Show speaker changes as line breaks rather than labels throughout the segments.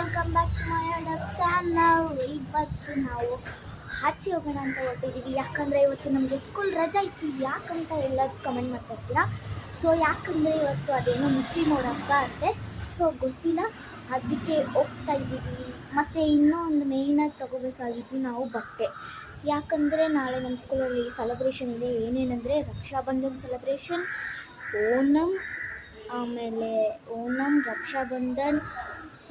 Welcome back to my YouTube channel. ಇವತ್ತು ನಾವು ಆಚೆ ಹೋಗೋಣ ಅಂತ ಹೊರಟಿದ್ದೀವಿ. ಯಾಕಂದರೆ ಇವತ್ತು ನಮಗೆ ಸ್ಕೂಲ್ ರಜೆ ಇತ್ತು. ಯಾಕಂತ ಎಲ್ಲ ಕಮೆಂಟ್ ಮಾಡ್ತಾ ಇರ್ತೀರಾ. ಸೊ ಯಾಕಂದರೆ ಇವತ್ತು ಅದೇನೋ ಮುಸ್ಲಿಮ್ ಅವ್ರ ಹಬ್ಬ ಅಂತೆ. ಸೊ ಗೊತ್ತಿಲ್ಲ, ಅದಕ್ಕೆ ಹೋಗ್ತಾ ಇದ್ದೀವಿ. ಮತ್ತು ಇನ್ನೂ ಒಂದು ಮೇಯ್ನಾಗಿ ತೊಗೋಬೇಕಾಗಿದ್ದು ನಾವು ಬಟ್ಟೆ. ಯಾಕಂದರೆ ನಾಳೆ ನಮ್ಮ ಸ್ಕೂಲಲ್ಲಿ ಸೆಲೆಬ್ರೇಷನ್ ಇದೆ. ಏನೇನೆಂದರೆ ರಕ್ಷಾಬಂಧನ್ ಸೆಲೆಬ್ರೇಷನ್, ಓಣಂ, ಆಮೇಲೆ ಓಣಂ, ರಕ್ಷಾಬಂಧನ್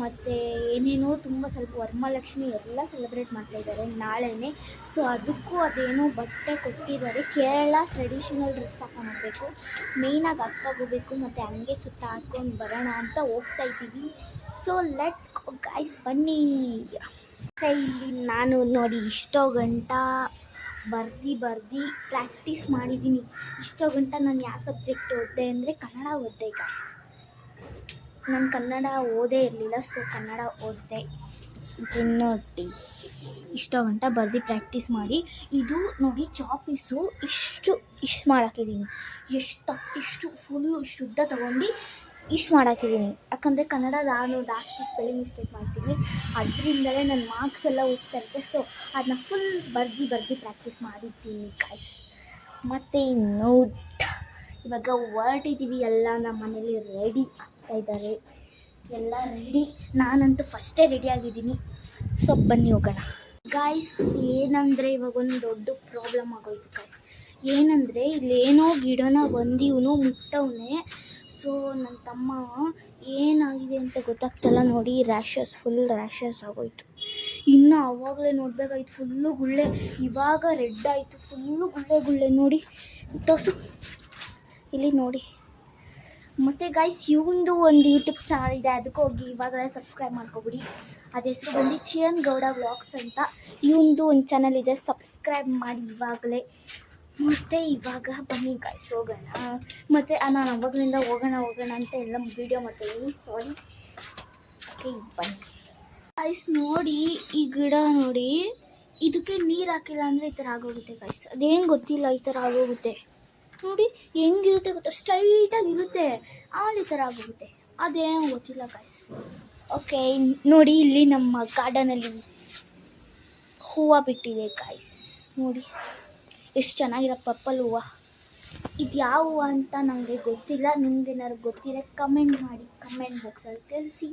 ಮತ್ತು ಏನೇನೋ ತುಂಬ ಸ್ವಲ್ಪ ವರಮಹಾಲಕ್ಷ್ಮಿ ಎಲ್ಲ ಸೆಲೆಬ್ರೇಟ್ ಮಾಡ್ತಾಯಿದ್ದಾರೆ ನಾಳೆನೇ. ಸೊ ಅದಕ್ಕೂ ಅದೇನೋ ಬಟ್ಟೆ ಕೊಟ್ಟಿದ್ದಾರೆ. ಕೇರಳ ಟ್ರೆಡಿಷನಲ್ ಡ್ರೆಸ್ ಹಾಕೊಂಡ್ಬರ್ಬೇಕು, ಮೇಯ್ನಾಗಿ ಅದು ತಗೋಬೇಕು. ಮತ್ತು ಹಂಗೆ ಸುತ್ತ ಹಾಕ್ಕೊಂಡು ಬರೋಣ ಅಂತ ಹೋಗ್ತಾ ಇದ್ದೀವಿ. ಸೊ ಲೆಟ್ಸ್ ಗೋ ಗೈಸ್, ಬನ್ನಿ. ಮತ್ತು ಇಲ್ಲಿ ನಾನು ನೋಡಿ ಇಷ್ಟೋ ಗಂಟ ಬರ್ದು ಪ್ರಾಕ್ಟೀಸ್ ಮಾಡಿದ್ದೀನಿ. ಇಷ್ಟೋ ಗಂಟ ನಾನು ಯಾವ ಸಬ್ಜೆಕ್ಟ್ ಓದಿದೆ ಅಂದರೆ ಕನ್ನಡ ಓದಿದೆ ಗೈಸ್. ನಾನು ಕನ್ನಡ ಓದೇ ಇರಲಿಲ್ಲ, ಸೊ ಕನ್ನಡ ಓದಿದೆ. ನೋಡಿ ಇಷ್ಟೋ ಗಂಟ ಬರ್ದು ಪ್ರಾಕ್ಟೀಸ್ ಮಾಡಿ. ಇದು ನೋಡಿ ಚಾಪೀಸು ಇಷ್ಟು ಮಾಡಾಕಿದ್ದೀನಿ. ಇಷ್ಟು ಫುಲ್ಲು ಶುದ್ಧ ತೊಗೊಂಡು ಇಷ್ಟು ಮಾಡಾಕಿದ್ದೀನಿ. ಯಾಕಂದರೆ ಕನ್ನಡ ನಾನು ಜಾಸ್ತಿ ಸ್ಪೆಲ್ಲಿಂಗ್ ಮಿಸ್ಟೇಕ್ ಮಾಡ್ತೀನಿ, ಅದರಿಂದಲೇ ನನ್ನ ಮಾರ್ಕ್ಸ್ ಎಲ್ಲ ಹೋಗ್ತಾ ಇರುತ್ತೆ. ಸೊ ಅದನ್ನ ಫುಲ್ ಬರ್ದು ಪ್ರಾಕ್ಟೀಸ್ ಮಾಡಿದ್ದೀನಿ ಗೈಸ್. ಮತ್ತು ಇನ್ನು ಇವಾಗ ಹೊರಟಿದ್ದೀವಿ. ಎಲ್ಲ ನಮ್ಮ ಮನೇಲಿ ರೆಡಿ ಆಗ್ತಾಯಿದ್ದಾರೆ, ಎಲ್ಲ ರೆಡಿ. ನಾನಂತೂ ಫಸ್ಟೇ ರೆಡಿ ಆಗಿದ್ದೀನಿ. ಸೊ ಬನ್ನಿ ಹೋಗೋಣ ಗಾಯ್ಸ್. ಏನಂದರೆ ಇವಾಗ ಒಂದು ದೊಡ್ಡ ಪ್ರಾಬ್ಲಮ್ ಆಗೋಯ್ತು ಗಾಯ್ಸ್. ಏನಂದರೆ ಇಲ್ಲೇನೋ ಗಿಡನ ಬಂದು ಇವನು ಮುಟ್ಟವನೇ. ಸೊ ನನ್ನ ತಮ್ಮ ಏನಾಗಿದೆ ಅಂತ ಗೊತ್ತಾಗ್ತಿಲ್ಲ. ನೋಡಿ ಫುಲ್ ರ್ಯಾಷಸ್ ಆಗೋಯ್ತು. ಇನ್ನು ಆವಾಗಲೇ ನೋಡಬೇಕಾಯ್ತು ಫುಲ್ಲು ಗುಳ್ಳೆ. ಇವಾಗ ರೆಡ್ ಆಯಿತು, ಫುಲ್ಲು ಗುಳ್ಳೆ ನೋಡಿ ತೋಸು ಇಲ್ಲಿ ನೋಡಿ. ಮತ್ತು ಗೈಸ್ ಇವಂದು ಒಂದು ಯೂಟ್ಯೂಬ್ ಚಾನಲ್ ಇದೆ, ಅದಕ್ಕೆ ಹೋಗಿ ಇವಾಗಲೇ ಸಬ್ಸ್ಕ್ರೈಬ್ ಮಾಡ್ಕೊಬಿಡಿ. ಅದ ಹೆಸರು ಬಂದು ಚಿಯನ್ ಗೌಡ ವ್ಲಾಗ್ಸ್ ಅಂತ. ಇವಂದು ಒಂದು ಚಾನಲ್ ಇದೆ, ಸಬ್ಸ್ಕ್ರೈಬ್ ಮಾಡಿ ಇವಾಗಲೇ. ಮತ್ತು ಇವಾಗ ಬನ್ನಿ ಗೈಸ್ ಹೋಗೋಣ. ಮತ್ತು ನಾನು ಅವಾಗಲಿಂದ ಹೋಗೋಣ ಅಂತ ಎಲ್ಲ ವೀಡಿಯೋ ಮಾಡ್ತಾಯಿದ್ದೀನಿ, ಸಾರಿ. ಓಕೆ ಬನ್ನಿ ಗೈಸ್. ನೋಡಿ ಈ ಗಿಡ ನೋಡಿ, ಇದಕ್ಕೆ ನೀರು ಹಾಕಿಲ್ಲ ಅಂದರೆ ಈ ಥರ ಆಗೋಗುತ್ತೆ ಗೈಸ್. ಅದೇನು ಗೊತ್ತಿಲ್ಲ, ಈ ಥರ ಆಗೋಗುತ್ತೆ ನೋಡಿ. ಹೆಂಗಿರುತ್ತೆ ಗೊತ್ತಾ, ಸ್ಟ್ರೈಟಾಗಿರುತ್ತೆ, ಆಮೇಲೆ ಈ ಥರ ಆಗೋಗುತ್ತೆ. ಅದೇನು ಗೊತ್ತಿಲ್ಲ ಗೈಸ್. ಓಕೆ ನೋಡಿ, ಇಲ್ಲಿ ನಮ್ಮ ಗಾರ್ಡನಲ್ಲಿ ಹೂವು ಬಿಟ್ಟಿದೆ ಗೈಸ್. ನೋಡಿ ಎಷ್ಟು ಚೆನ್ನಾಗಿರೋ ಪರ್ಪಲ್ ಹೂವು. ಇದು ಯಾವ ಹೂವು ಅಂತ ನನಗೆ ಗೊತ್ತಿಲ್ಲ. ನಿಮ್ಗೇನಾದ್ರು ಗೊತ್ತಿದೆ ಕಮೆಂಟ್ ಮಾಡಿ, ಕಮೆಂಟ್ ಬಾಕ್ಸಲ್ಲಿ ತಿಳಿಸಿ.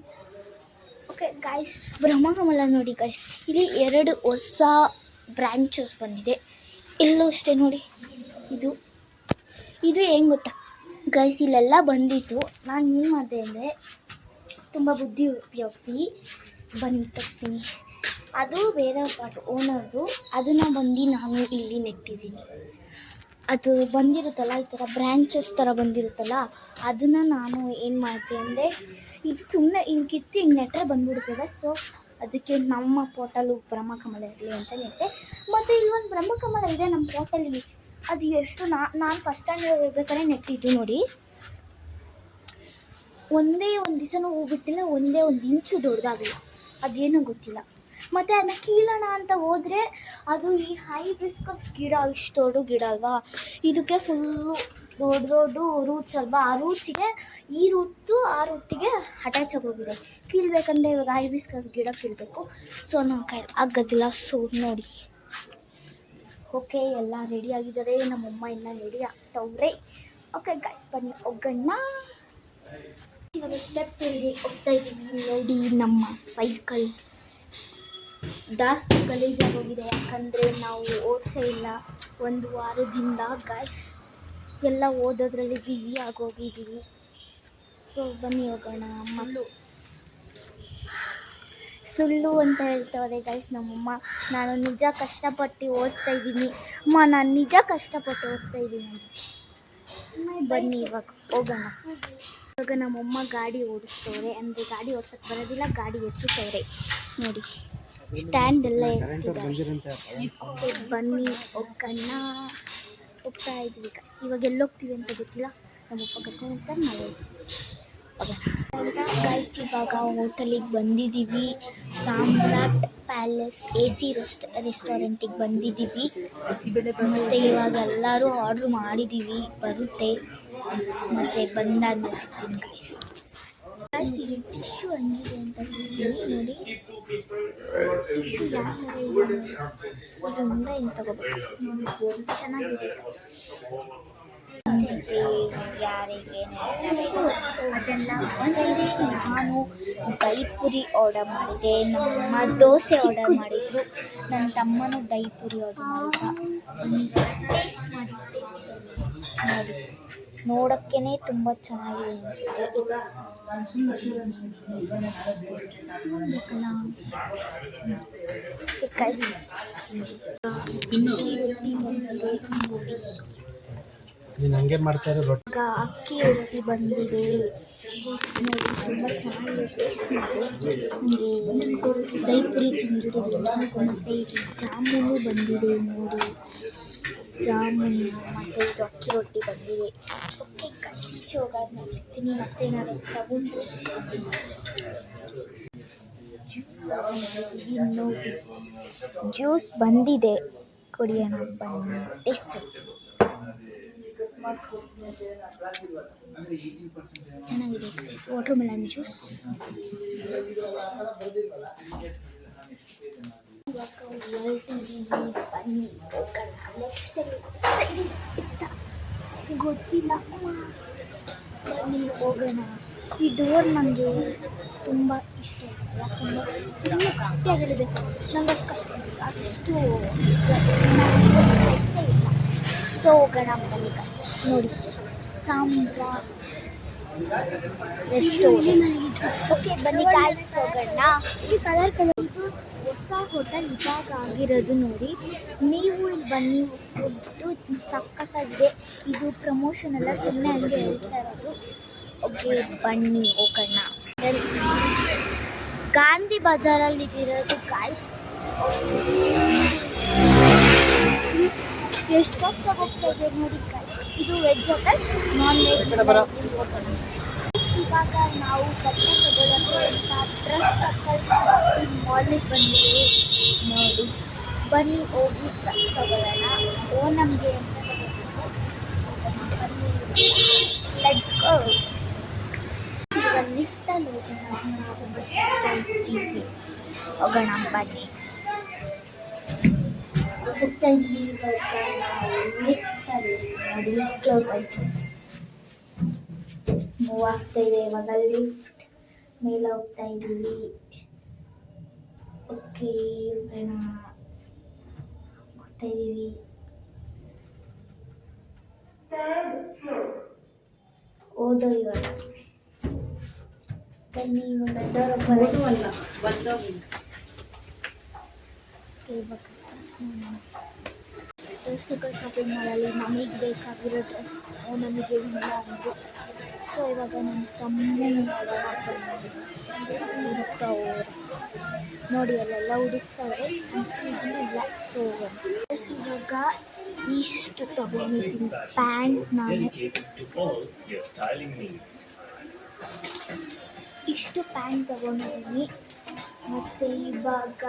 ಓಕೆ ಗೈಸ್, ಬ್ರಹ್ಮಕಮಲ ನೋಡಿ ಗೈಸ್, ಇಲ್ಲಿ 2 ಹೊಸ ಬ್ರ್ಯಾಂಚಸ್ ಬಂದಿದೆ. ಎಲ್ಲೂ ಅಷ್ಟೇ ನೋಡಿ. ಇದು ಹೆಂಗೆ ಗೊತ್ತಾ ಗೈಸ್, ಇಲ್ಲೆಲ್ಲ ಬಂದಿತ್ತು. ನಾನು ಏನು ಮಾಡಿದೆ ಅಂದರೆ ತುಂಬ ಬುದ್ಧಿ ಉಪಯೋಗಿಸಿ ಬಂದು ತಗ್ತೀನಿ. ಅದು ಬೇರೆ ಪಾಟ್ ಓನರ್ದು, ಅದನ್ನು ಬಂದು ನಾನು ಇಲ್ಲಿ ನೆಟ್ಟಿದ್ದೀನಿ. ಅದು ಬಂದಿರುತ್ತಲ್ಲ, ಈ ಥರ ಬ್ರ್ಯಾಂಚಸ್ ಥರ ಬಂದಿರುತ್ತಲ್ಲ, ಅದನ್ನು ನಾನು ಏನು ಮಾಡ್ತೀನಿ ಅಂದರೆ, ಇದು ಸುಮ್ಮನೆ ಹಿಂಗೆ ಕಿತ್ತು ಹಿಂಗೆ ನೆಟ್ಟರೆ ಬಂದುಬಿಡ್ತದೆ. ಸೊ ಅದಕ್ಕೆ ನಮ್ಮ ಪೋಟಲು ಬ್ರಹ್ಮಕಮಲ ಇರಲಿ ಅಂತ ನೆಟ್ಟೆ. ಮತ್ತು ಇಲ್ಲೊಂದು ಬ್ರಹ್ಮಕಮಲ ಇದೆ ನಮ್ಮ ಪೋಟಲ್ಲಿ. ಅದು ಎಷ್ಟು ನಾನು ಫಸ್ಟ್ ಸ್ಟ್ಯಾಂಡರ್ಡ್ ಇರಬೇಕಾದ್ರೆ ನೆಟ್ಟಿದ್ದು ನೋಡಿ. ಒಂದೇ ಒಂದು ದಿವಸನೂ ಹೋಗ್ಬಿಟ್ಟಿಲ್ಲ, ಒಂದೇ ಒಂದು ಇಂಚು ದೊಡ್ಡದಾಗಿಲ್ಲ. ಅದೇನೋ ಗೊತ್ತಿಲ್ಲ. ಮತ್ತು ಅದನ್ನ ಕೀಳೋಣ ಅಂತ ಹೋದರೆ ಅದು ಈ ಹೈಬಿಸ್ಕಸ್ ಗಿಡ, ಇಷ್ಟು ದೊಡ್ಡ ಗಿಡ ಅಲ್ವಾ, ಇದಕ್ಕೆ ಫುಲ್ಲು ದೊಡ್ಡ ರೂಟ್ಸ್ ಅಲ್ವಾ. ಆ ರೂಟ್ಸಿಗೆ ಈ ರೂಟು ಆ ರೂಟಿಗೆ ಅಟ್ಯಾಚ್ ಆಗೋಗಿದೆ. ಕೀಳ್ಬೇಕಂದ್ರೆ ಇವಾಗ ಹೈಬಿಸ್ಕಸ್ ಗಿಡ ಕೀಳಬೇಕು. ಸೊ ನಮ್ಮ ಕೈ ಆಗೋದಿಲ್ಲ. ಸೊ ನೋಡಿ. ಓಕೆ ಎಲ್ಲ ರೆಡಿ ಆಗಿದ್ದಾರೆ, ನಮ್ಮಮ್ಮ ಇನ್ನೂ ರೆಡಿ ಆಗ್ತವ್ರೆ. ಓಕೆ ಗೈಸ್ ಬನ್ನಿ ಹೋಗೋಣ. ಇವಾಗ ಸ್ಟೆಪ್ ಇಳಿದು ಹೋಗ್ತಾ ಇದ್ದೀವಿ. ನೋಡಿ ನಮ್ಮ ಸೈಕಲ್ ಜಾಸ್ತಿ ಗಲೀಜಾಗೋಗಿದೆ, ಯಾಕಂದರೆ ನಾವು ಓಡಿಸೇ ಇಲ್ಲ ಒಂದು ವಾರದಿಂದ ಗೈಸ್. ಎಲ್ಲ ಓದೋದ್ರಲ್ಲಿ ಬ್ಯುಸಿ ಆಗೋಗಿದ್ದೀವಿ. ಸೊ ಬನ್ನಿ ಹೋಗೋಣ. ಸುಳ್ಳು ಅಂತ ಹೇಳ್ತವ್ರೆ ಗೈಸ್ ನಮ್ಮಮ್ಮ. ನಾನು ನಿಜ ಕಷ್ಟಪಟ್ಟು ಓದ್ತಾ ಇದ್ದೀನಿ ಅಮ್ಮ, ನಾನು ನಿಜ ಕಷ್ಟಪಟ್ಟು ಓದ್ತಾ ಇದ್ದೀನಿ. ಬನ್ನಿ ಇವಾಗ ಹೋಗೋಣ. ಇವಾಗ ನಮ್ಮಮ್ಮ ಗಾಡಿ ಓಡಿಸ್ತವ್ರೆ, ಅಂದರೆ ಗಾಡಿ ಓಡ್ಸೋಕ್ಕೆ ಬರೋದಿಲ್ಲ, ಗಾಡಿ ಎತ್ತುತ್ತವ್ರೆ ನೋಡಿ. ಸ್ಟ್ಯಾಂಡ್ ಎಲ್ಲ ಎತ್ತಿದ್ದಾರೆ. ಬನ್ನಿ ಹೋಗೋಣ. ಹೋಗ್ತಾ ಇದ್ವಿ ಗೈಸ್. ಇವಾಗ ಎಲ್ಲೋಗ್ತೀವಿ ಅಂತ ಗೊತ್ತಿಲ್ಲ, ನಮ್ಮಪ್ಪ ಕರ್ಕೊಂಡು ಹೋಗ್ತಾರೆ, ನಾವು ಹೋಗ್ತೀವಿ ಗೈಸ್. ಇವಾಗ ಹೋಟೆಲಿಗೆ ಬಂದಿದ್ದೀವಿ, ಸಾಮ್ರಾಟ್ ಪ್ಯಾಲೇಸ್ AC ರೆಸ್ಟೋರೆಂಟಿಗೆ ಬಂದಿದ್ದೀವಿ. ಮತ್ತು ಇವಾಗ ಎಲ್ಲರೂ ಆರ್ಡ್ರ್ ಮಾಡಿದ್ದೀವಿ, ಬರುತ್ತೆ. ಮತ್ತು ಬಂದಾದ್ಮೇಲೆ ಸಿಗ್ತೀನಿ ಗೈಸ್. ಗಾಯ್ಸ್ ಇಲ್ಲಿ ಟಿಶ್ಯೂ ಹಂಗಿದೆ ಅಂತ ನೋಡಿ. ಟಿಶ್ಯೂ ಯಾವ ಥರ ಇದೆ ಇದರಿಂದ ಏನು ತಗೋಬೇಕು, ಚೆನ್ನಾಗಿದೆ. ಯಾರಿಗೆ ಅದೆಲ್ಲ ಬಂದಿದೆ. ನಾನು ದಹಿಪುರಿ ಆರ್ಡರ್ ಮಾಡಿದೆ, ನಮ್ಮ ದೋಸೆ ಆರ್ಡರ್ ಮಾಡಿದ್ರು, ನನ್ನ ತಮ್ಮನೂ ದಹಿಪುರಿ ಆರ್ಡರ್ ಮಾಡಿದ. ಟೇಸ್ಟ್ ಮಾಡಿ, ಟೇಸ್ಟ್ ನೋಡಿ, ನೋಡೋಕ್ಕೇ ತುಂಬ ಚೆನ್ನಾಗಿದೆ ಅನಿಸುತ್ತೆ. ಅಕ್ಕಿ ರೊಟ್ಟಿ ಬಂದಿದೆ ನೋಡಿ, ತುಂಬ ಚೆನ್ನಾಗಿದೆ. ಟೇಸ್ಟ್ ಮಾಡಿ. ನನಗೆ ದಹಿಪುರಿ ತಿಂದಿರೋದು ಮತ್ತು ಇಲ್ಲಿ ಜಾಮೂನು ಬಂದಿದೆ ನೋಡಿ, ಜಾಮೂನು ಮತ್ತು ಇದು ಅಕ್ಕಿ ರೊಟ್ಟಿ ಬಂದಿದೆ. ಓಕೆ ಗಾಯ್ಸ್, ಈಚೆ ಹೋಗೋದು ಸಿಗ್ತೀನಿ, ಮತ್ತೆ ಏನಾದ್ರು ತಗೊಂಡು ನೋಡಿ. ಜ್ಯೂಸ್ ಬಂದಿದೆ, ಕುಡಿಯೋಣ ಬನ್ನಿ. ಟೇಸ್ಟ್ ಚೆನ್ನಾಗಿದೆ. Water melon juice. ಬನ್ನಿ ನೆಕ್ಸ್ಟ್ ಗೊತ್ತಿಲ್ಲ, ಬನ್ನಿ ಹೋಗೋಣ. ಈ ಡೋರ್ ನನಗೆ ತುಂಬ ಇಷ್ಟ, ಯಾಕಂದರೆ ಫುಲ್ಲು ಗಟ್ಟಿಯಾಗಿರುತ್ತೆ. ನಂಗೆ ಅಷ್ಟು ಕಷ್ಟ ಅಷ್ಟು ಇಲ್ಲ. ಸೊ ಹೋಗೋಣ ಬನ್ನಿ ನೋಡಿ. ಸಾಂಬಾರ್ ಓಕೆ ಬನ್ನಿ ಗಾಯ್ಸ್ ಹೋಗೋಣ. ಇದು ಕಲರ್ ಇದು ಹೊಸ ಹೋಟೆಲ್ ಇವಾಗ ಆಗಿರೋದು ನೋಡಿ. ನೀವು ಇಲ್ಲಿ ಬನ್ನಿ, ಫುಡ್ಡು ಸಖತ್ತಾಗಿದೆ. ಇದು ಪ್ರಮೋಷನ್ ಎಲ್ಲ ಸುಮ್ಮನೆ ಹಂಗೆ ಹೇಳ್ತಾ ಇರೋದು. ಓಕೆ ಬನ್ನಿ ಹೋಗೋಣ. ಗಾಂಧಿ ಬಜಾರಲ್ಲಿ ಇರೋದು ಗಾಯ್ಸ್. ಎಷ್ಟು ಕಷ್ಟ ಹೋಗ್ತಾ ಇದೆ ನೋಡಿ ಗಾಯ್ಸ್. ಇದು veg hotel, non veg hotel. ಇವಾಗ ನಾವು ಬಟ್ಟೆ ತಗೊಳ್ಳೋಕ್ಕೆ ಅಂತ ಡ್ರೆಸ್ ಶಾಪಿಂಗ್ ಮಾಲಿಗೆ ಬಂದಿದ್ದೀವಿ ನೋಡಿ. ಬನ್ನಿ ಹೋಗಿ ಡ್ರೆಸ್ ತಗೊಳ್ಳೋಣ. ನಮಗೆ ಅಂತ ತಗೋಬೇಕು. ಬನ್ನಿ ಲೆಟ್ಸ್ ಗೋ. ಈಗ ಲಿಫ್ಟಲ್ಲಿ ಹೋಗೋಣ ಬನ್ನಿ. ಹೋಗ್ತಾ ಇದ್ದೀವಿ ಇವಾಗ ನಾವು ಲಿಫ್ಟಲ್ಲಿ ನೋಡಿ. ಲಿಫ್ಟ್ ಕ್ಲೋಸ್ ಆಯಿತು, ಮೂವ್ ಆಗ್ತಾ ಇದೆ. ಇವಾಗ ಲಿಫ್ಟ್ ಮೇಲೆ ಹೋಗ್ತಾ ಇದ್ದೀವಿ. ಓಕೆ ಹೋಗೋಣ, ಹೋಗ್ತಾ ಇದ್ದೀವಿ. ಓದೋ ಇವಾಗ ಬನ್ನಿ. ಡ್ರೆಸ್ಸುಗಳು ಶಾಪಿಂಗ್ ಮಾಡಲಿ, ನಮಗೆ ಬೇಕಾಗಿರೋ ಡ್ರೆಸ್ ನಮಗೆ ಇಲ್ಲ ಅಂದರು. ಸೊ ಇವಾಗ ನನ್ನ ತಮ್ಮನ ಹುಡುಕ್ತಾ ಹೋಗೋರು ನೋಡಿ, ಅಲ್ಲೆಲ್ಲ ಹುಡುಕ್ತಾವ್ರೆ, ಸಿಗಲಿಲ್ಲ. ಸೊ ಡ್ರೆಸ್ ಇವಾಗ ಇಷ್ಟು ತಗೊಂಡಿದ್ದೀನಿ. ಪ್ಯಾಂಟ್ ನಾನು ಇಷ್ಟು ಪ್ಯಾಂಟ್ ತಗೊಂಡಿದ್ದೀನಿ. ಮತ್ತು ಇವಾಗ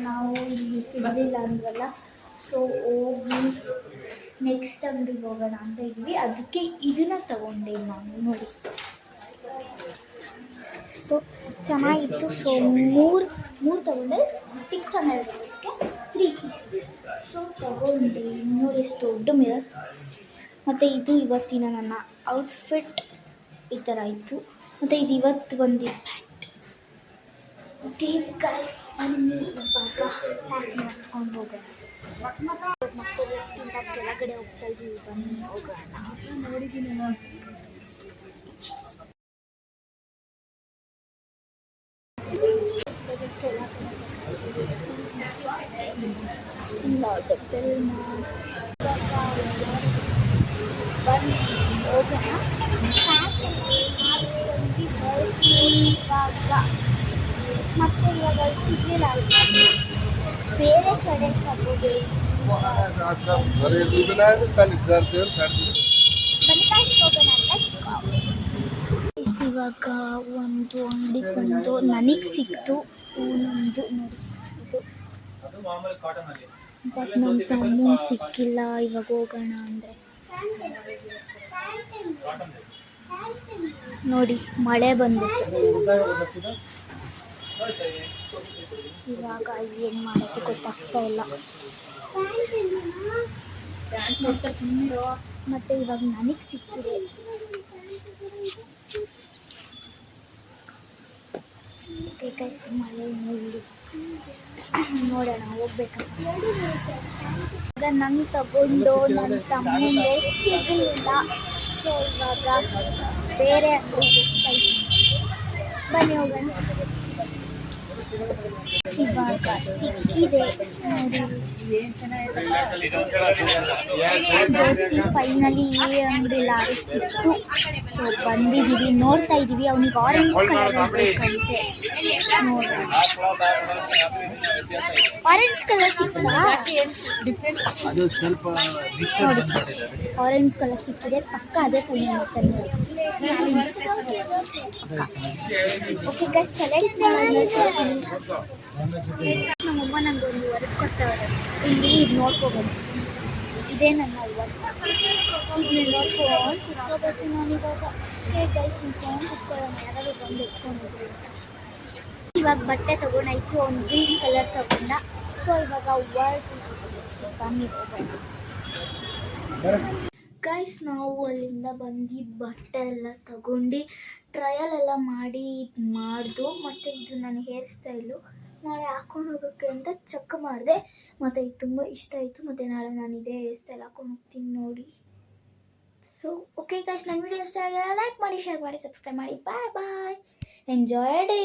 ನಾವು ಇಲ್ಲಿ ಸಿಗಲಿಲ್ಲ ಅಂದ್ರಲ್ಲ, ಸೊ ಹೋಗಿ ನೆಕ್ಸ್ಟ್ ಅಂಗಡಿಗೆ ಹೋಗೋಣ ಅಂತ ಇದ್ವಿ. ಅದಕ್ಕೆ ಇದನ್ನು ತಗೊಂಡೆ ನಾನು ನೋಡಿ. ಸೊ ಚೆನ್ನಾಗಿತ್ತು. ಸೊ ಮೂರು ತಗೊಂಡೆ, 600 ರುಪೀಸ್ಗೆ 3 ಪೀಸಸ್. ಸೊ ತಗೊಂಡೆ ನೋಡಿ, ಎಷ್ಟು ದೊಡ್ಡ ಮಿರರ್. ಮತ್ತು ಇದು ಇವತ್ತಿನ ನನ್ನ ಔಟ್ಫಿಟ್ ಈ ಥರ ಇತ್ತು. ಮತ್ತು ಇದು ಇವತ್ತು ಬಂದಿದ್ದು ಪ್ಯಾಂಟ್. ಓಕೆ ಗೈಸ್ ಬನ್ನಿ ಇವಾಗ ಪ್ಯಾಕ್ ಮಾಡ್ಕೊಂಡು ಹೋಗೋಣ. ಮತ್ತೆ ಲಿಫ್ಟಿಂದ ಕೆಳಗಡೆ ಹೋಗ್ತಾ ಇದ್ದೀವಿ, ಬನ್ನಿ ಹೋಗೋಣ. ನೋಡಿದ್ದೀನಿ ಬನ್ನಿ ಹೋಗೋಣ. ಇವಾಗ ಮತ್ತೆ ಇವಾಗ ಸಿಗಲಿಲ್ಲ, ಬೇರೆ ಕಡೆ ತಗೋಬೇಕು. ಇವಾಗ ಒಂದು ಅಂಗಡಿಗೆ ಬಂದು ನನಗೆ ಸಿಕ್ತು ಒಂದು ನೋಡಿ ಇದು, ಬಟ್ ನನ್ನ ತಮ್ಮ ಸಿಕ್ಕಿಲ್ಲ. ಇವಾಗ ಹೋಗೋಣ ಅಂದರೆ ನೋಡಿ ಮಳೆ ಬಂದ್ಬಿಡ್ತು. ಇವಾಗ ಏನು ಮಾಡೋದು ಗೊತ್ತಾಗ್ತಾ ಇಲ್ಲ. ಮತ್ತೆ ಇವಾಗ ನನಗೆ ಸಿಕ್ಕಿದೆ. ಓಕೆ ಗೈಸ್, ಮಳೆ ನಿಲ್ಲಿ ನೋಡೋಣ ಹೋಗ್ಬೇಕಂತ. ಈಗ ನಂಗೆ ತಗೊಂಡು ನನ್ನ ತಮ್ಮನಿಗೆ ಸಿಗಲಿಲ್ಲ. ಸೊ ಇವಾಗ ಬೇರೆ ಅಂಗಡಿಗೆ ಹೋಗ್ತಾ ಇದ್ದೀನಿ. ಬನ್ನಿ ಹೋಗೋಣ. ಇವಾಗ ಸಿಕ್ಕಿದೆ ನೋಡಿ. ಫೈನಲಿ ಈ ಅಂಗಡಿ ಲಾರಿ ಸಿಕ್ತು. ಸೊ ಬಂದಿದ್ದೀವಿ, ನೋಡ್ತಾ ಇದ್ದೀವಿ. ಅವ್ನಿಗೆ ಆರೆಂಜ್ ಕಲರ್ ಬೇಕಂತೆ. ನೋಡೋಣ, ಆರೆಂಜ್ ಕಲರ್ ಸಿಕ್ಕಿಲ್ಲ. ನೋಡಿ, ಆರೆಂಜ್ ಕಲರ್ ಸಿಕ್ಕಿದೆ. ಪಕ್ಕ ಅದೇ ಫೈನಲ್ ಮಾಡ್ತಾರೆ ನೋಡಿ. ಓಕೆ ಗೈಸ್, ಸೆಲೆಕ್ಟ್ ಮಾಡಿ. ನಮ್ಮಮ್ಮ ನನಗೆ ಒಂದು ವರ್ಕ್ ಕೊಡ್ತಾವ್ರೆ. ಇಲ್ಲಿ ಇದು ನೋಡ್ಕೋಬೋದು. ಇದೇ ನನ್ನ ವರ್ಕ್. ಇದನ್ನ ನೋಡ್ಕೊಂಡು ಕುತ್ಕೋಬೇಕು ನಾನಿವಾಗ. ಗೈಸ್, ನಿಂತ್ಕೊಂಡು ಕುತ್ಕೊಳ್ಳೋಣ. ಯಾರಾದರೂ ಬಂದು ಇಟ್ಕೊಂಡಿದ್ರು. ಇವಾಗ ಬಟ್ಟೆ ತೊಗೊಂಡಾಯ್ತು. ಒಂದು ಗ್ರೀನ್ ಕಲರ್ ತೊಗೊಂಡ. ಸೊ ಇವಾಗ ವರ್ಕ್ ಬನ್ನಿ ಹೋಗೋಣ. ಗೈಸ್, ನಾವು ಅಲ್ಲಿಂದ ಬಂದು ಬಟ್ಟೆ ಎಲ್ಲ ತಗೊಂಡು ಟ್ರಯಲ್ ಎಲ್ಲ ಮಾಡ್ದು. ಮತ್ತು ಇದು ನನ್ನ ಹೇರ್ ಸ್ಟೈಲು ನಾಳೆ ಹಾಕೊಂಡು ಹೋಗೋಕ್ಕೆ ಅಂತ ಚೆಕ್ ಮಾಡಿದೆ. ಮತ್ತು ಇದು ತುಂಬ ಇಷ್ಟ ಆಯಿತು. ಮತ್ತು ನಾಳೆ ನಾನು ಇದೇ ಹೇರ್ ಸ್ಟೈಲ್ ಹಾಕೊಂಡು ಹೋಗ್ತೀನಿ ನೋಡಿ. ಸೊ ಓಕೆ ಗೈಸ್, ನನ್ನ ವಿಡಿಯೋ ಇಷ್ಟ ಆಗಿಲ್ಲ ಲೈಕ್ ಮಾಡಿ, ಶೇರ್ ಮಾಡಿ, ಸಬ್ಸ್ಕ್ರೈಬ್ ಮಾಡಿ. ಬಾಯ್ ಬಾಯ್, ಎಂಜಾಯ್ ಡೇ.